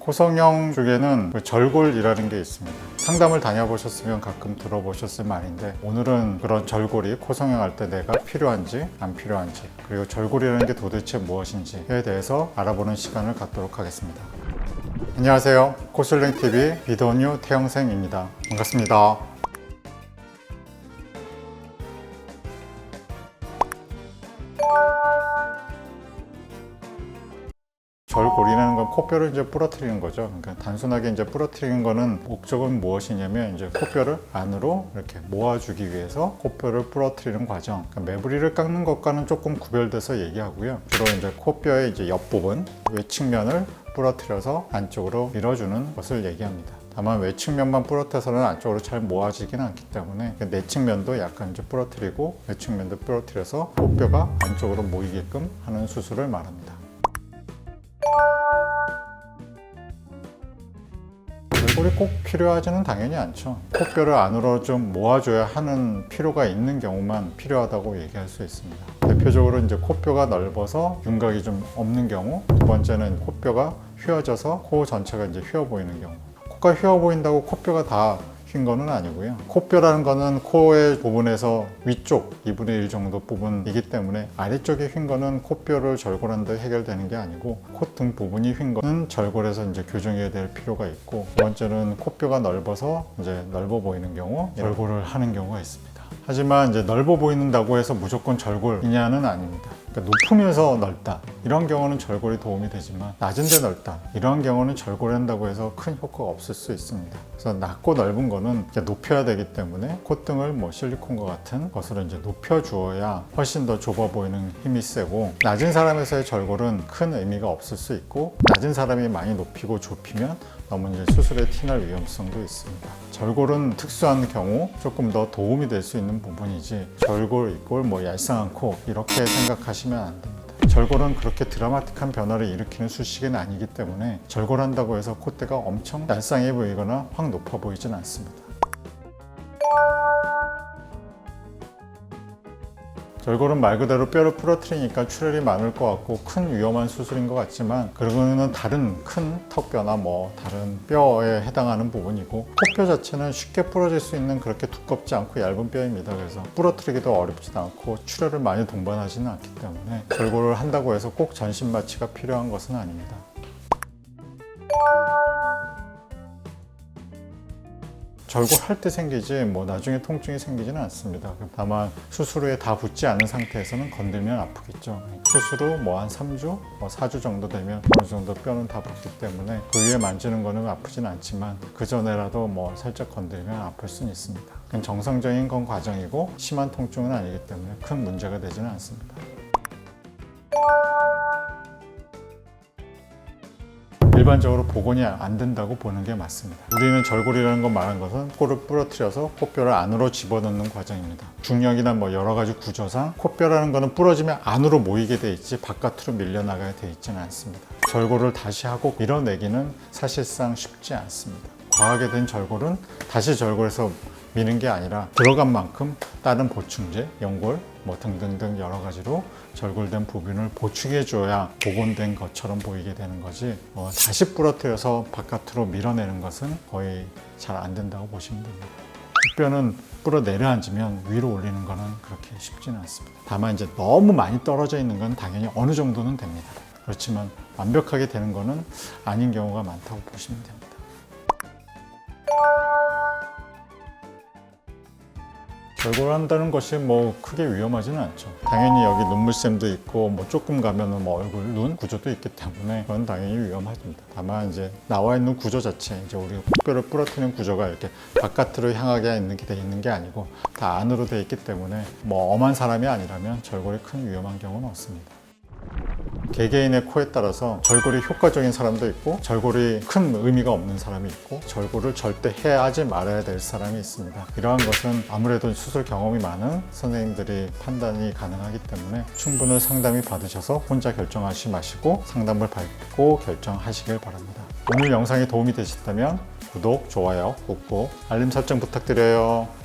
코성형 쪽에는 절골이라는 게 있습니다. 상담을 다녀보셨으면 가끔 들어보셨을 말인데, 오늘은 그런 절골이 코성형 할 때 내가 필요한지 안 필요한지, 그리고 절골이라는 게 도대체 무엇인지에 대해서 알아보는 시간을 갖도록 하겠습니다. 안녕하세요. 코슐랭TV 비도뉴 태영생입니다. 반갑습니다. 절골이라는 건 코뼈를 이제 부러뜨리는 거죠. 그러니까 단순하게 이제 부러뜨리는 거는 목적은 무엇이냐면, 이제 코뼈를 안으로 이렇게 모아주기 위해서 코뼈를 부러뜨리는 과정. 그러니까 매부리를 깎는 것과는 조금 구별돼서 얘기하고요. 주로 이제 코뼈의 이제 옆부분, 외측면을 부러뜨려서 안쪽으로 밀어주는 것을 얘기합니다. 다만 외측면만 부러뜨려서는 안쪽으로 잘 모아지지는 않기 때문에 내측면도 약간 이제 부러뜨리고 외측면도 부러뜨려서 코뼈가 안쪽으로 모이게끔 하는 수술을 말합니다. 절골이 꼭 필요하지는 당연히 않죠. 코뼈를 안으로 좀 모아줘야 하는 필요가 있는 경우만 필요하다고 얘기할 수 있습니다. 대표적으로 이제 코뼈가 넓어서 윤곽이 좀 없는 경우, 두 번째는 코뼈가 휘어져서 코 전체가 이제 휘어 보이는 경우. 코가 휘어 보인다고 코뼈가 다 휜 거는 아니고요. 코뼈라는 거는 코의 부분에서 위쪽 2분의 1 정도 부분이기 때문에 아래쪽에 휜 거는 코뼈를 절골한다 해결되는 게 아니고, 콧등 부분이 휜 거는 절골해서 이제 교정해야 될 필요가 있고, 두 번째는 코뼈가 넓어서 이제 넓어 보이는 경우 절골을 하는 경우가 있습니다. 하지만 이제 넓어 보인다고 해서 무조건 절골이냐는 아닙니다. 그러니까 높으면서 넓다, 이런 경우는 절골이 도움이 되지만, 낮은데 넓다, 이런 경우는 절골한다고 해서 큰 효과가 없을 수 있습니다. 그래서 낮고 넓은 거는 높여야 되기 때문에 콧등을 뭐 실리콘과 같은 것으로 이제 높여 주어야 훨씬 더 좁아 보이는 힘이 세고, 낮은 사람에서의 절골은 큰 의미가 없을 수 있고, 낮은 사람이 많이 높이고 좁히면 너무 이제 수술에 티날 위험성도 있습니다. 절골은 특수한 경우 조금 더 도움이 될 수 있는 부분이지, 절골 이꼴 뭐 얄쌍한 코, 이렇게 생각하시면 안 됩니다. 절골은 그렇게 드라마틱한 변화를 일으키는 수식은 아니기 때문에 절골한다고 해서 콧대가 엄청 얄쌍해 보이거나 확 높아 보이진 않습니다. 절골은 말 그대로 뼈를 부러뜨리니까 출혈이 많을 것 같고 큰 위험한 수술인 것 같지만, 그거는 다른 큰 턱뼈나 뭐 다른 뼈에 해당하는 부분이고, 코뼈 자체는 쉽게 부러질 수 있는 그렇게 두껍지 않고 얇은 뼈입니다. 그래서 부러뜨리기도 어렵지도 않고 출혈을 많이 동반하지는 않기 때문에 절골을 한다고 해서 꼭 전신 마취가 필요한 것은 아닙니다. 절골할 때 생기지 뭐 나중에 통증이 생기지는 않습니다. 다만 수술 후에 다 붓지 않은 상태에서는 건들면 아프겠죠. 수술 후 뭐 한 3주, 4주 정도 되면 어느 정도 뼈는 다 붓기 때문에 그 위에 만지는 거는 아프진 않지만, 그 전에라도 뭐 살짝 건들면 아플 수는 있습니다. 그건 정상적인 건 과정이고 심한 통증은 아니기 때문에 큰 문제가 되지는 않습니다. 일반적으로 복원이 안 된다고 보는 게 맞습니다. 우리는 절골이라는 건 말한 것은 코를 부러뜨려서 코뼈를 안으로 집어넣는 과정입니다. 중력이나 뭐 여러 가지 구조상 코뼈라는 거는 부러지면 안으로 모이게 돼 있지 바깥으로 밀려나가게 돼 있지는 않습니다. 절골을 다시 하고 밀어내기는 사실상 쉽지 않습니다. 과하게 된 절골은 다시 절골해서 미는 게 아니라 들어간 만큼 다른 보충제, 연골 뭐 등등등 여러 가지로 절골된 부분을 보충해 줘야 복원된 것처럼 보이게 되는 거지, 다시 부러뜨려서 바깥으로 밀어내는 것은 거의 잘 안 된다고 보시면 됩니다. 뼈는 불어 내려앉으면 위로 올리는 거는 그렇게 쉽지는 않습니다. 다만 이제 너무 많이 떨어져 있는 건 당연히 어느 정도는 됩니다. 그렇지만 완벽하게 되는 거는 아닌 경우가 많다고 보시면 됩니다. 절골한다는 것이 뭐 크게 위험하지는 않죠. 당연히 여기 눈물샘도 있고 뭐 조금 가면은 뭐 얼굴, 눈 구조도 있기 때문에 그건 당연히 위험합니다. 다만 이제 나와 있는 구조 자체, 이제 우리 코뼈를 부러뜨리는 구조가 이렇게 바깥으로 향하게 돼 있는 게 아니고 다 안으로 돼 있기 때문에 뭐 엄한 사람이 아니라면 절골이 큰 위험한 경우는 없습니다. 개개인의 코에 따라서 절골이 효과적인 사람도 있고 절골이 큰 의미가 없는 사람이 있고 절골을 절대 하지 말아야 될 사람이 있습니다. 이러한 것은 아무래도 수술 경험이 많은 선생님들이 판단이 가능하기 때문에 충분히 상담이 받으셔서 혼자 결정하지 마시고 상담을 받고 결정하시길 바랍니다. 오늘 영상이 도움이 되셨다면 구독, 좋아요 꾹꾹, 알림 설정 부탁드려요.